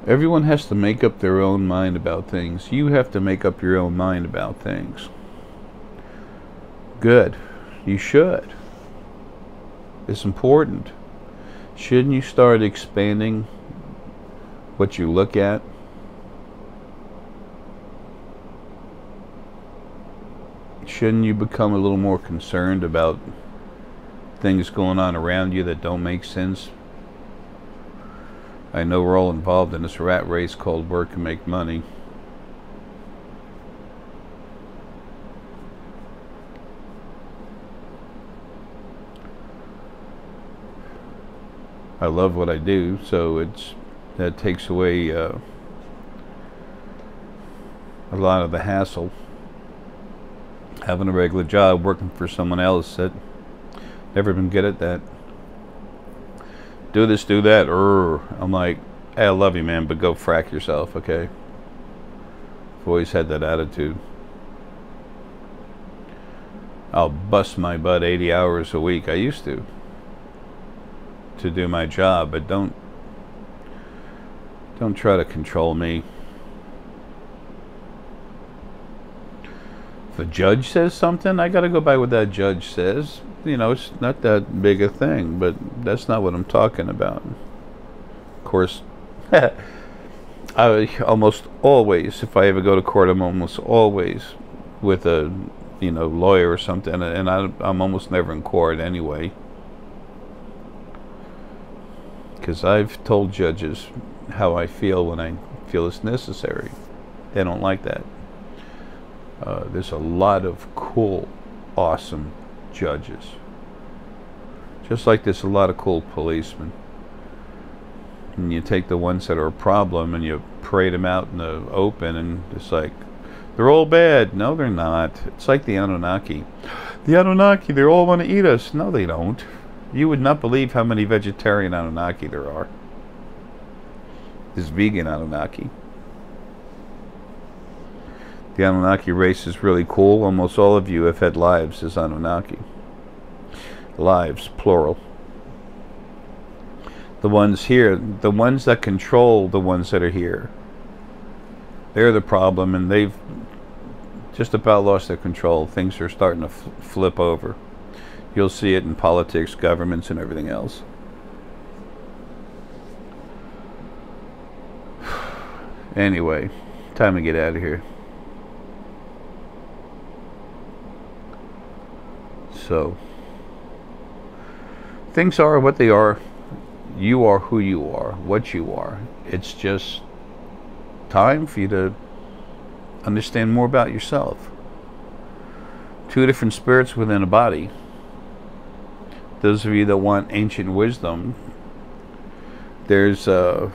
everyone has to make up their own mind about things. You have to make up your own mind about things. Good. You should. It's important. Shouldn't you start expanding what you look at? Shouldn't you become a little more concerned about things going on around you that don't make sense? I know we're all involved in this rat race called work and make money. I love what I do, so that takes away a lot of the hassle. Having a regular job, working for someone else, that never been good at that. Do this, do that. I'm like, hey, I love you, man, but go frack yourself, okay? I've always had that attitude. I'll bust my butt 80 hours a week. I used to do my job, but don't try to control me. If a judge says something, I gotta go by what that judge says. You know, it's not that big a thing, but that's not what I'm talking about. Of course, I almost always, if I ever go to court, I'm almost always with a, lawyer or something, and I'm almost never in court anyway. Because I've told judges how I feel when I feel it's necessary. They don't like that. There's a lot of cool, awesome judges. Just like there's a lot of cool policemen. And you take the ones that are a problem and you parade them out in the open, and it's like, they're all bad. No, they're not. It's like the Anunnaki. The Anunnaki, they all want to eat us. No, they don't. You would not believe how many vegetarian Anunnaki there are. There's vegan Anunnaki. The Anunnaki race is really cool. Almost all of you have had lives as Anunnaki. Lives, plural. The ones here, the ones that control the ones that are here, they're the problem, and they've just about lost their control. Things are starting to flip over. You'll see it in politics, governments, and everything else. Anyway, time to get out of here. So, things are what they are. You are who you are, what you are. It's just time for you to understand more about yourself. Two different spirits within a body. Those of you that want ancient wisdom, there's the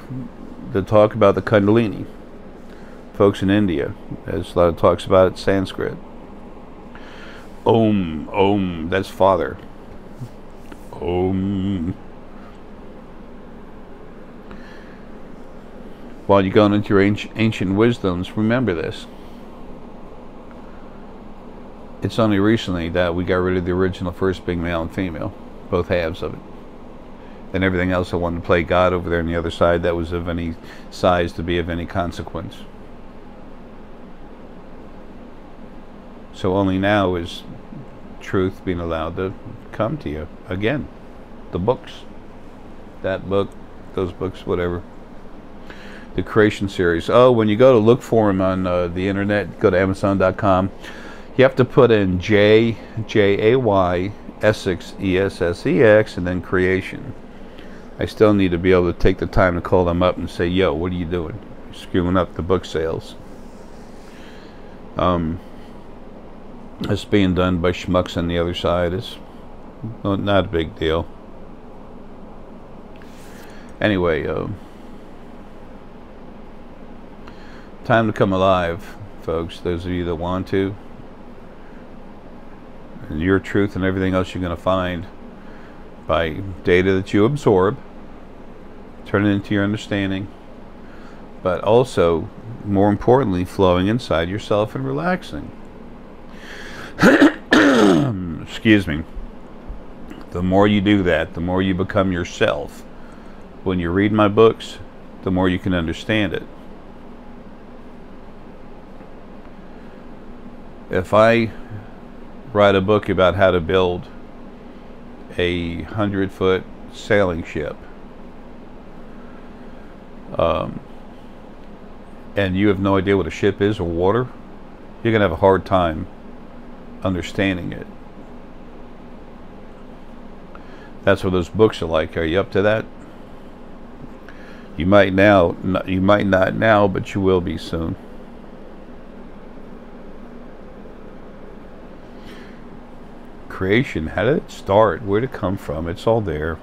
talk about the Kundalini. Folks in India, there's a lot of talks about it, Sanskrit. Om, that's Father. Om. While you're going into your ancient wisdoms, remember this. It's only recently that we got rid of the original first being male and female, both halves of it. And everything else that wanted to play God over there on the other side that was of any size to be of any consequence. So only now is truth being allowed to come to you again. The books, that book, those books, whatever. The creation series. Oh, when you go to look for them on the internet, go to Amazon.com. You have to put in J-A-Y, Essex, E-S-S-E-X, and then creation. I still need to be able to take the time to call them up and say, yo, what are you doing? You're screwing up the book sales. It's being done by schmucks on the other side. Is not a big deal. Anyway, time to come alive, folks. Those of you that want to. And your truth and everything else you're going to find by data that you absorb, turn it into your understanding, but also, more importantly, flowing inside yourself and relaxing. Excuse me. The more you do that, the more you become yourself. When you read my books, the more you can understand it. If I write a book about how to build a 100-foot sailing ship, and you have no idea what a ship is or water, you're going to have a hard time understanding it. That's what those books are like. Are you up to that? You might now, you might not now, but you will be soon. Creation, how did it start? Where did it come from? It's all there.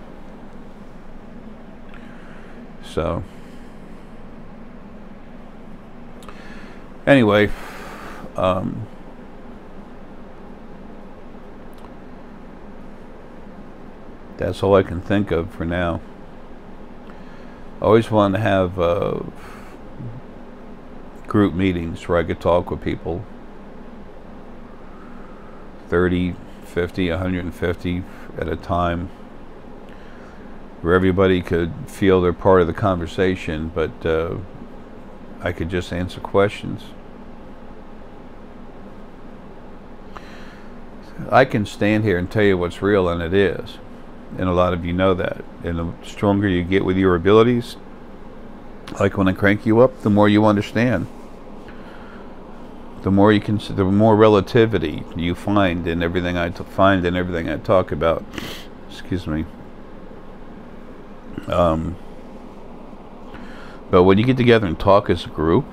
So anyway, that's all I can think of for now. I always wanted to have group meetings where I could talk with people, 30, 50, 150 at a time, where everybody could feel they're part of the conversation, but I could just answer questions. I can stand here and tell you what's real, and it is. And a lot of you know that. And the stronger you get with your abilities, like when I crank you up, the more you understand. The more you can, the more relativity you find in everything I talk about. Excuse me. But when you get together and talk as a group,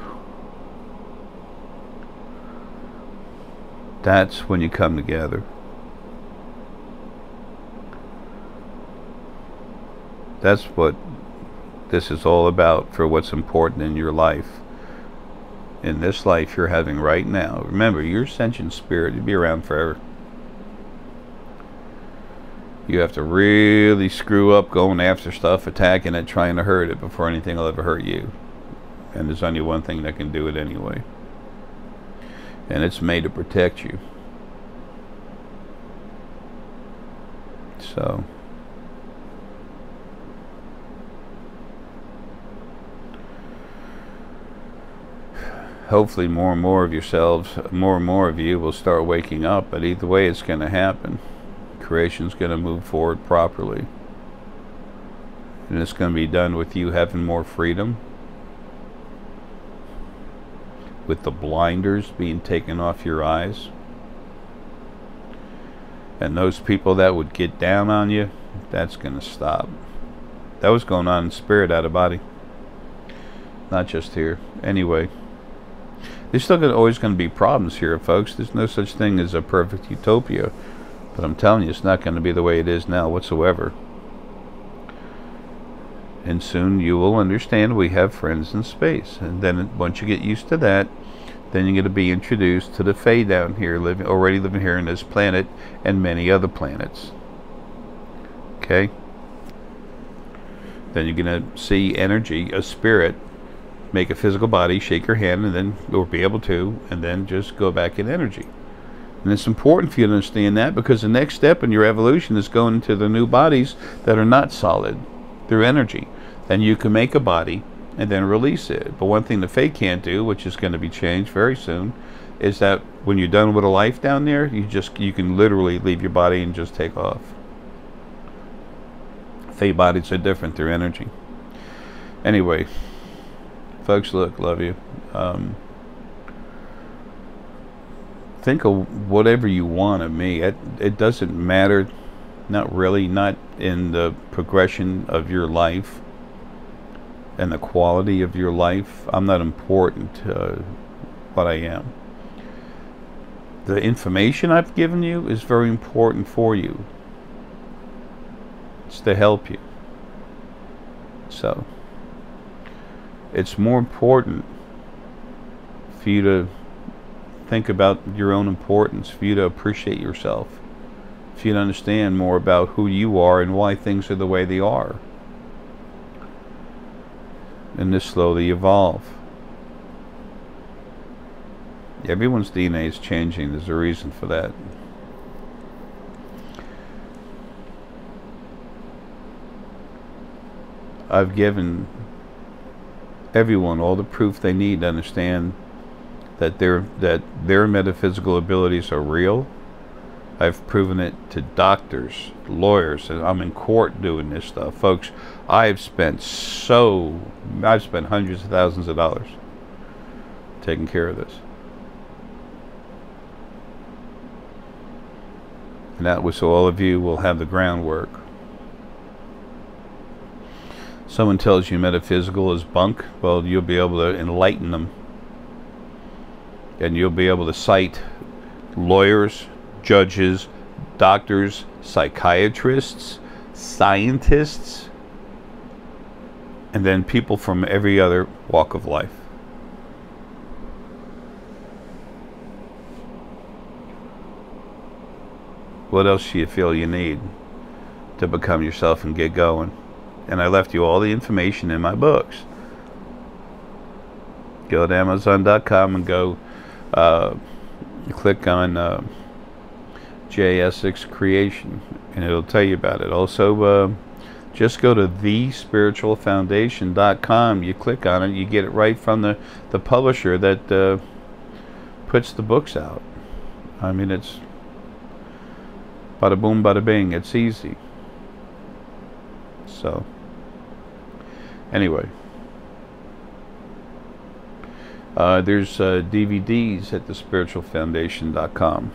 that's when you come together. That's what this is all about, for what's important in your life. In this life you're having right now. Remember, you're sentient spirit. You'll be around forever. You have to really screw up going after stuff, attacking it, trying to hurt it before anything will ever hurt you. And there's only one thing that can do it anyway. And it's made to protect you. So hopefully more and more of yourselves, more and more of you will start waking up. But either way, it's going to happen. Creation's going to move forward properly. And it's going to be done with you having more freedom, with the blinders being taken off your eyes. And those people that would get down on you, that's going to stop. That was going on in spirit, out of body. Not just here. Anyway. There's still always going to be problems here, folks. There's no such thing as a perfect utopia. But I'm telling you, it's not going to be the way it is now whatsoever. And soon you will understand we have friends in space. And then once you get used to that, then you're going to be introduced to the Fae down here, already living here on this planet and many other planets. Okay? Then you're going to see energy, a spirit, make a physical body, shake your hand, and then you'll be able to, and then just go back in energy. And it's important for you to understand that, because the next step in your evolution is going into the new bodies that are not solid. They're energy. Then you can make a body and then release it. But one thing the Fae can't do, which is going to be changed very soon, is that when you're done with a life down there, you can literally leave your body and just take off. Fae bodies are different, they're energy. Anyway, folks, look, love you. Think of whatever you want of me. It doesn't matter, not really, not in the progression of your life and the quality of your life. I'm not important what I am. The information I've given you is very important for you. It's to help you. So it's more important for you to think about your own importance, for you to appreciate yourself, for you to understand more about who you are and why things are the way they are, and to slowly evolve. Everyone's DNA is changing. There's a reason for that. I've given everyone all the proof they need to understand that their metaphysical abilities are real. I've proven it to doctors, lawyers, and I'm in court doing this stuff. Folks, I've spent hundreds of thousands of dollars taking care of this. And that was so all of you will have the groundwork. Someone tells you metaphysical is bunk, well, you'll be able to enlighten them. And you'll be able to cite lawyers, judges, doctors, psychiatrists, scientists, and then people from every other walk of life. What else do you feel you need to become yourself and get going? And I left you all the information in my books. Go to Amazon.com and go click on J. Essex Creation, and it'll tell you about it. Also, just go to thespiritualfoundation.com. You click on it, you get it right from the publisher that puts the books out. I mean, it's bada boom, bada bing. It's easy. So, anyway, there's DVDs at thespiritualfoundation.com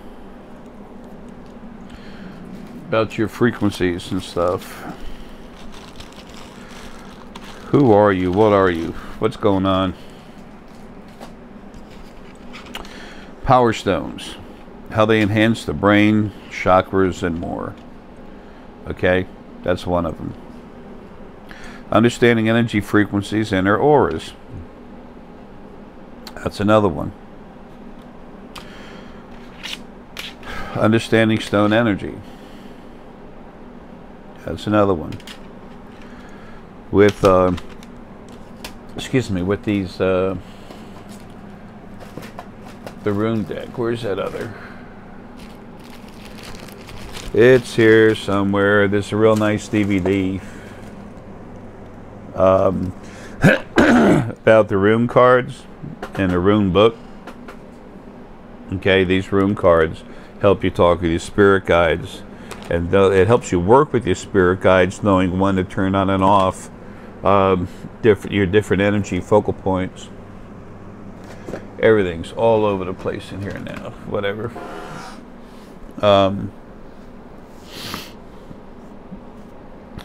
about your frequencies and stuff. Who are you? What are you? What's going on? Power stones. How they enhance the brain, chakras, and more. Okay? That's one of them. Understanding energy frequencies and their auras. That's another one. Understanding stone energy. That's another one. With with these the rune deck. Where's that other? It's here somewhere. This is a real nice DVD about the rune cards and the rune book. Okay, these rune cards help you talk with your spirit guides, and it helps you work with your spirit guides, knowing when to turn on and off your different energy focal points. Everything's all over the place in here now. Whatever.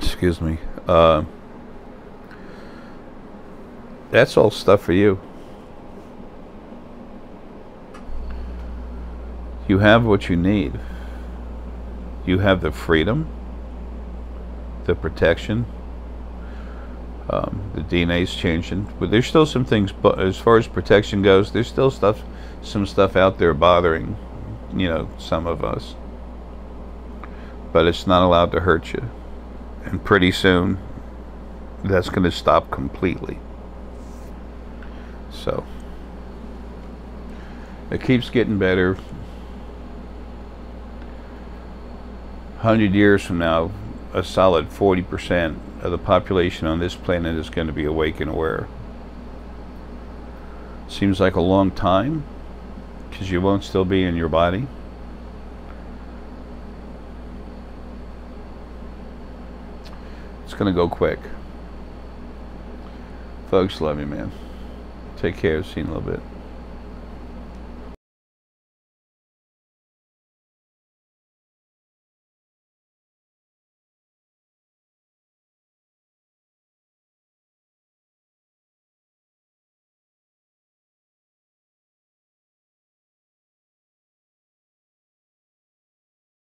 Excuse me. That's all stuff for you. You have what you need. You have the freedom, the protection. The DNA's changing, but there's still some things. But as far as protection goes, there's still some stuff out there bothering, some of us. But it's not allowed to hurt you, and pretty soon, that's going to stop completely. So it keeps getting better. 100 years from now, a solid 40% of the population on this planet is going to be awake and aware. Seems like a long time, because you won't still be in your body. It's going to go quick. Folks, love you, man. Take care. See you in a little bit.